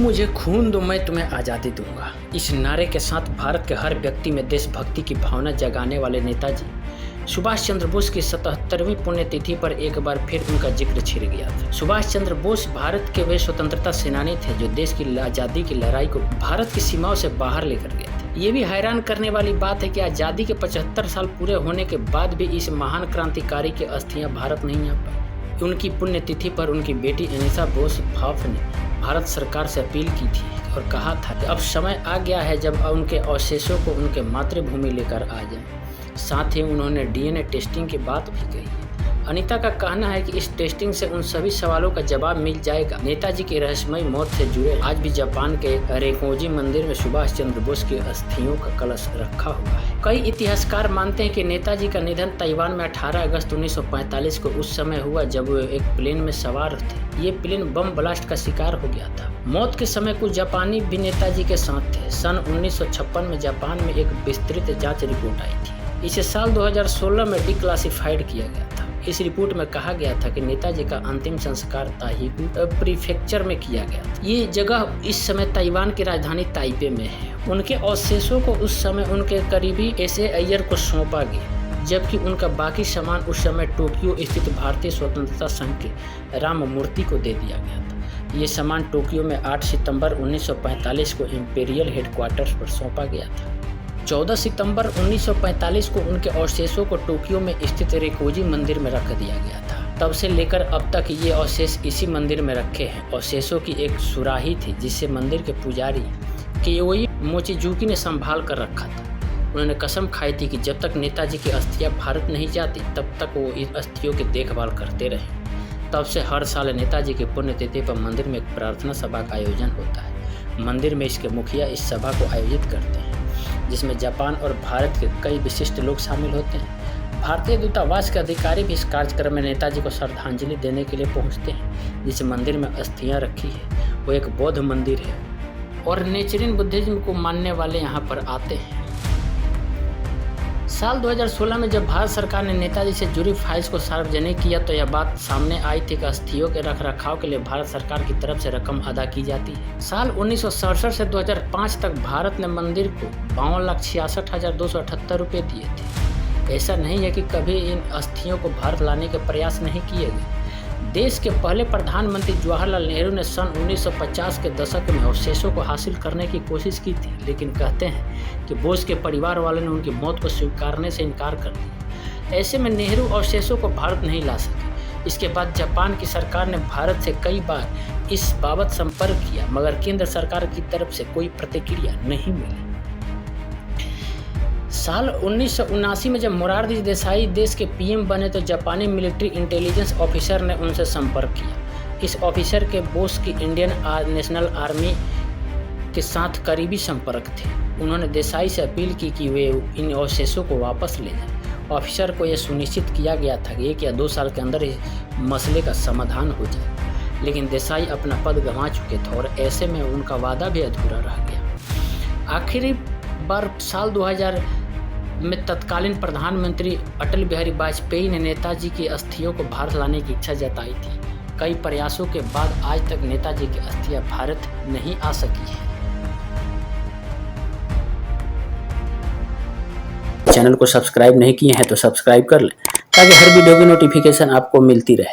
मुझे खून दो मैं तुम्हें आज़ादी दूंगा। इस नारे के साथ भारत के हर व्यक्ति में देशभक्ति की भावना जगाने वाले नेताजी सुभाष चंद्र बोस की 77वीं पुण्यतिथि पर एक बार फिर उनका जिक्र छिड़ गया था। सुभाष चंद्र बोस भारत के वे स्वतंत्रता सेनानी थे जो देश की आज़ादी की लड़ाई को भारत की सीमाओं से बाहर लेकर गए थे। ये भी हैरान करने वाली बात है कि आज़ादी के 75 साल पूरे होने के बाद भी इस महान क्रांतिकारी की अस्थियां भारत नहीं आ पाई। उनकी पुण्यतिथि पर उनकी बेटी अनीता बोस भाफ ने भारत सरकार से अपील की थी और कहा था कि अब समय आ गया है जब उनके अवशेषों को उनके मातृभूमि लेकर आ जाएं। साथ ही उन्होंने डीएनए टेस्टिंग की बात भी कही। अनीता का कहना है कि इस टेस्टिंग से उन सभी सवालों का जवाब मिल जाएगा। नेताजी की रहस्यमयी मौत से जुड़े आज भी जापान के रेकोजी मंदिर में सुभाष चंद्र बोस की अस्थियों का कलश रखा हुआ है। कई इतिहासकार मानते हैं कि नेताजी का निधन ताइवान में 18 अगस्त 1945 को उस समय हुआ जब वे एक प्लेन में सवार थे। ये प्लेन बम ब्लास्ट का शिकार हो गया था। मौत के समय कुछ जापानी भी नेताजी के साथ थे। सन 1956 में जापान में एक विस्तृत जांच रिपोर्ट आई थी। इसे साल 2016 में डिक्लासिफाइड किया गया था। इस रिपोर्ट में कहा गया था कि नेताजी का अंतिम संस्कार ताहिगु प्रीफेक्चर में किया गया था। ये जगह इस समय ताइवान की राजधानी ताइपे में है। उनके अवशेषों को उस समय उनके करीबी एसे अय्यर को सौंपा गया, जबकि उनका बाकी सामान उस समय टोक्यो स्थित भारतीय स्वतंत्रता संघ के राम मूर्ति को दे दिया गया था। ये सामान टोक्यो में 8 सितंबर 1945 को इंपीरियल हेडक्वार्टर्स पर सौंपा गया था। 14 सितंबर 1945 को उनके अवशेषों को टोक्यो में स्थित रेकोजी मंदिर में रख दिया गया था। तब से लेकर अब तक ये अवशेष इसी मंदिर में रखे हैं। अवशेषों की एक सुराही थी जिसे मंदिर के पुजारी कियोई मोचिजुकी ने संभाल कर रखा था। उन्होंने कसम खाई थी कि जब तक नेताजी की अस्थियां भारत नहीं जाती तब तक वो इन अस्थियों की देखभाल करते रहे। तब से हर साल नेताजी की पुण्यतिथि पर मंदिर में एक प्रार्थना सभा का आयोजन होता है। मंदिर में इसके मुखिया इस सभा को आयोजित करते हैं, जिसमें जापान और भारत के कई विशिष्ट लोग शामिल होते हैं। भारतीय दूतावास के अधिकारी भी इस कार्यक्रम में नेताजी को श्रद्धांजलि देने के लिए पहुंचते हैं। जिस मंदिर में अस्थियां रखी है वो एक बौद्ध मंदिर है और नेचरिन बुद्धिज्म को मानने वाले यहाँ पर आते हैं। साल 2016 में जब भारत सरकार ने नेताजी से जुड़ी फाइल्स को सार्वजनिक किया तो यह बात सामने आई थी कि अस्थियों के रखरखाव के लिए भारत सरकार की तरफ से रकम अदा की जाती है। साल 1967 से 2005 तक भारत ने मंदिर को 52,66,278 रुपये दिए थे। ऐसा नहीं है कि कभी इन अस्थियों को भारत लाने के प्रयास नहीं किए गए। देश के पहले प्रधानमंत्री जवाहरलाल नेहरू ने सन 1950 के दशक में अवशेषों को हासिल करने की कोशिश की थी, लेकिन कहते हैं कि बोस के परिवार वालों ने उनकी मौत को स्वीकारने से इनकार कर दिया। ऐसे में नेहरू अवशेषों को भारत नहीं ला सके। इसके बाद जापान की सरकार ने भारत से कई बार इस बाबत संपर्क किया, मगर केंद्र सरकार की तरफ से कोई प्रतिक्रिया नहीं मिली। साल 1979 में जब मोरारजी देसाई देश के पीएम बने तो जापानी मिलिट्री इंटेलिजेंस ऑफिसर ने उनसे संपर्क किया। इस ऑफिसर के बोस की इंडियन नेशनल आर्मी के साथ करीबी संपर्क थे। उन्होंने देसाई से अपील की कि वे इन अवशेषों को वापस ले जाएं। ऑफिसर को यह सुनिश्चित किया गया था कि 1 या 2 साल के अंदर इस मसले का समाधान हो जाए, लेकिन देसाई अपना पद गंवा चुके थे और ऐसे में उनका वादा भी अधूरा रह गया। आखिरी बार साल 2000 में तत्कालीन प्रधानमंत्री अटल बिहारी वाजपेयी ने नेताजी की अस्थियों को भारत लाने की इच्छा जताई थी। कई प्रयासों के बाद आज तक नेताजी की अस्थियां भारत नहीं आ सकी है। चैनल को सब्सक्राइब नहीं किए हैं तो सब्सक्राइब कर लें ताकि हर वीडियो की नोटिफिकेशन आपको मिलती रहे।